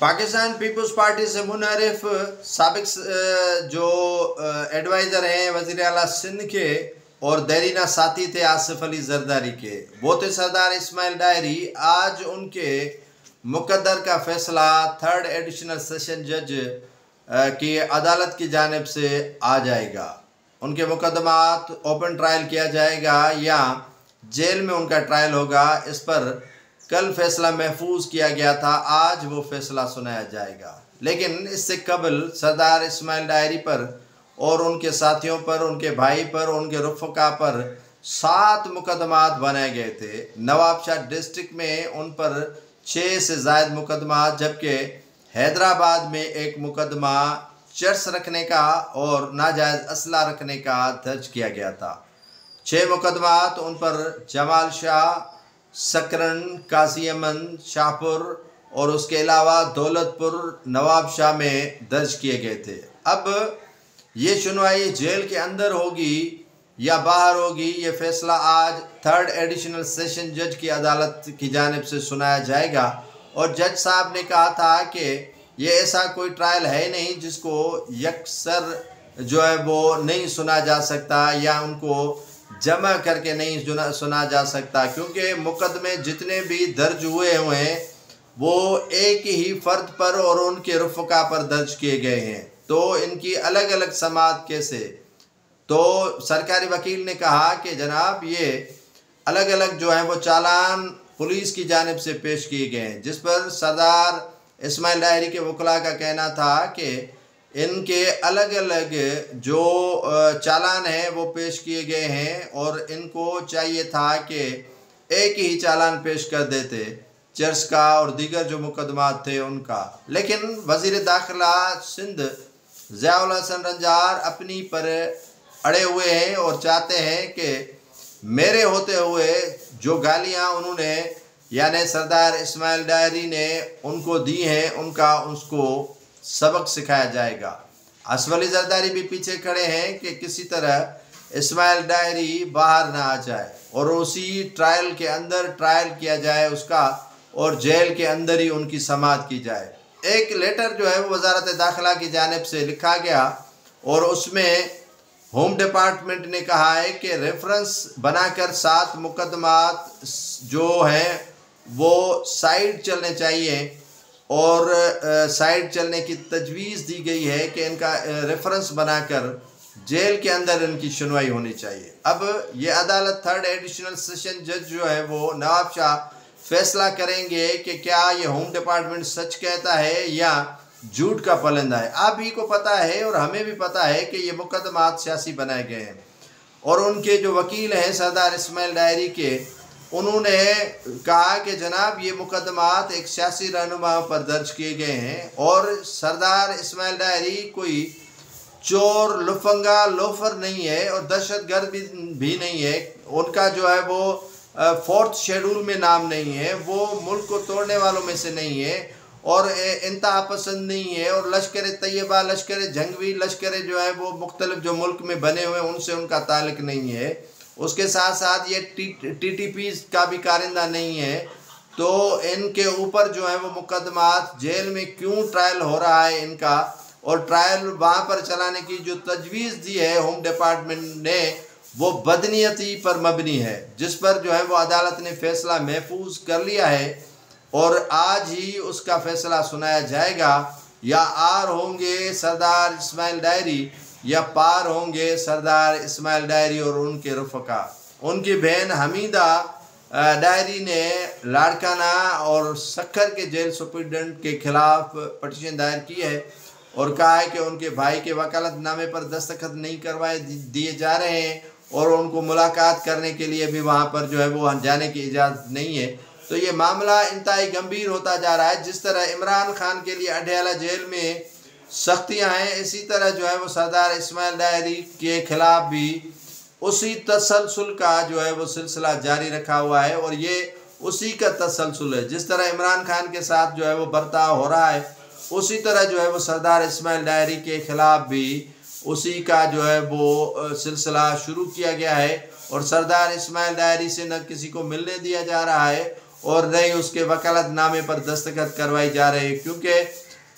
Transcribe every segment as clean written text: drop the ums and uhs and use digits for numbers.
Pakistan peoples party से मुनहरिफ साबिक जो एडवाइज़र हैं वज़ीर आला सिंध के और देरीना साथी थे आसिफ अली जरदारी के, वो थे सरदार इस्माइल डायरी। आज उनके मुकद्दर का फैसला थर्ड एडिशनल सेशन जज की अदालत की जानिब से आ जाएगा। उनके मुकदमात ओपन ट्रायल किया जाएगा या जेल में उनका ट्रायल होगा, इस पर कल फैसला महफूज किया गया था। आज वो फैसला सुनाया जाएगा, लेकिन इससे कबल सरदार इस्माइल डायरी पर और उनके साथियों पर, उनके भाई पर, उनके रुफ़का पर 7 मुकदमात बनाए गए थे। नवाबशाह डिस्ट्रिक्ट में उन पर 6 से ज़ायद मुकदमात, जबकि हैदराबाद में एक मुकदमा चर्स रखने का और नाजायज़ असला रखने का दर्ज किया गया था। 6 मुकदमात उन पर जमाल शाह, सकरन, काजी अमन, शाहपुर और उसके अलावा दौलतपुर, नवाबशाह में दर्ज किए गए थे। अब ये सुनवाई जेल के अंदर होगी या बाहर होगी, ये फैसला आज थर्ड एडिशनल सेशन जज की अदालत की जानिब से सुनाया जाएगा। और जज साहब ने कहा था कि ये ऐसा कोई ट्रायल है नहीं जिसको यकसर जो है वो नहीं सुना जा सकता या उनको जमा करके नहीं सुना जा सकता, क्योंकि मुकदमे जितने भी दर्ज हुए हैं वो एक ही फ़र्द पर और उनके रुफ़का पर दर्ज किए गए हैं, तो इनकी अलग अलग समाअत कैसे। तो सरकारी वकील ने कहा कि जनाब ये अलग अलग जो है वो चालान पुलिस की जानिब से पेश किए गए हैं, जिस पर सरदार इस्माइल डायरी के वकला का कहना था कि इनके अलग अलग जो चालान हैं वो पेश किए गए हैं और इनको चाहिए था कि एक ही चालान पेश कर देते चर्च का और दीगर जो मुकदमात थे उनका। लेकिन वज़ीर दाखिला सिंध ज़ियाउल हसन रंजार अपनी पर अड़े हुए हैं और चाहते हैं कि मेरे होते हुए जो गालियां उन्होंने यानी सरदार इस्माइल डायरी ने उनको दी हैं उनका उसको सबक सिखाया जाएगा। आसिफ अली जरदारी भी पीछे खड़े हैं कि किसी तरह इस्माइल डायरी बाहर ना आ जाए और उसी ट्रायल के अंदर ट्रायल किया जाए उसका और जेल के अंदर ही उनकी समाअत की जाए। एक लेटर जो है वो वजारत दाखिला की जानिब से लिखा गया और उसमें होम डिपार्टमेंट ने कहा है कि रेफरेंस बनाकर 7 मुकदमात जो हैं वो साइड चलने चाहिए और साइड चलने की तजवीज़ दी गई है कि इनका रेफरेंस बनाकर जेल के अंदर इनकी सुनवाई होनी चाहिए। अब ये अदालत थर्ड एडिशनल सेशन जज जो है वो नवाबशाह फैसला करेंगे कि क्या ये होम डिपार्टमेंट सच कहता है या झूठ का पलंदा है। आप ही को पता है और हमें भी पता है कि ये मुकदमात सियासी बनाए गए हैं और उनके जो वकील हैं सरदार इस्माइल डायरी के, उन्होंने कहा कि जनाब ये मुकदमात एक सियासी रहनुमा पर दर्ज किए गए हैं और सरदार इस्माइल डायरी कोई चोर, लुफंगा, लोफर नहीं है और दहशतगर्द भी नहीं है। उनका जो है वो 4th शेड्यूल में नाम नहीं है, वो मुल्क को तोड़ने वालों में से नहीं है और इंतहा पसंद नहीं है और लश्कर तैयबा, लश्कर जंगवी, लश्कर जो है वो मुख्तलिफ जो मुल्क में बने हुए हैं उनसे उनका ताल्लुक नहीं है। उसके साथ साथ ये TTP का भी कारिंदा नहीं है। तो इनके ऊपर जो है वो मुकदमात जेल में क्यों ट्रायल हो रहा है इनका, और ट्रायल वहाँ पर चलाने की जो तजवीज़ दी है होम डिपार्टमेंट ने वो बदनीयती पर मबनी है, जिस पर जो है वो अदालत ने फैसला महफूज कर लिया है और आज ही उसका फैसला सुनाया जाएगा। या आर होंगे सरदार इस्माइल डायरी या पार होंगे सरदार इस्माइल डायरी और उनके रुफ़का। उनकी बहन हमीदा डायरी ने लाड़काना और सक्खर के जेल सुप्रिटेंडेंट के खिलाफ पटिशन दायर की है और कहा है कि उनके भाई के वकालतनामे पर दस्तखत नहीं करवाए दिए जा रहे हैं और उनको मुलाकात करने के लिए भी वहाँ पर जो है वो जाने की इजाज़त नहीं है। तो ये मामला इंतहाई गंभीर होता जा रहा है। जिस तरह इमरान खान के लिए अडयाला जेल में सख्तियाँ हैं, इसी तरह जो है वो सरदार इस्माइल डायरी के खिलाफ भी उसी तसलसल का जो है वो सिलसिला जारी रखा हुआ है और ये उसी का तसलसल है। जिस तरह इमरान खान के साथ जो है वो बर्ताव हो रहा है, उसी तरह जो है वो सरदार इस्माइल डायरी के खिलाफ भी उसी का जो है वो सिलसिला शुरू किया गया है और सरदार इस्माइल डायरी से न किसी को मिलने दिया जा रहा है और न ही उसके वकालतनामे पर दस्तखत करवाई जा रही है, क्योंकि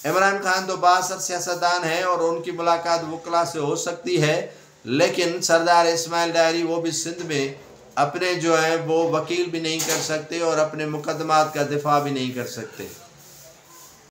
इमरान खान तो बासर सियासतदान है और उनकी मुलाकात वकला से हो सकती है, लेकिन सरदार इस्माइल डायरी वो भी सिंध में अपने जो है वो वकील भी नहीं कर सकते और अपने मुकदमात का दिफा भी नहीं कर सकते।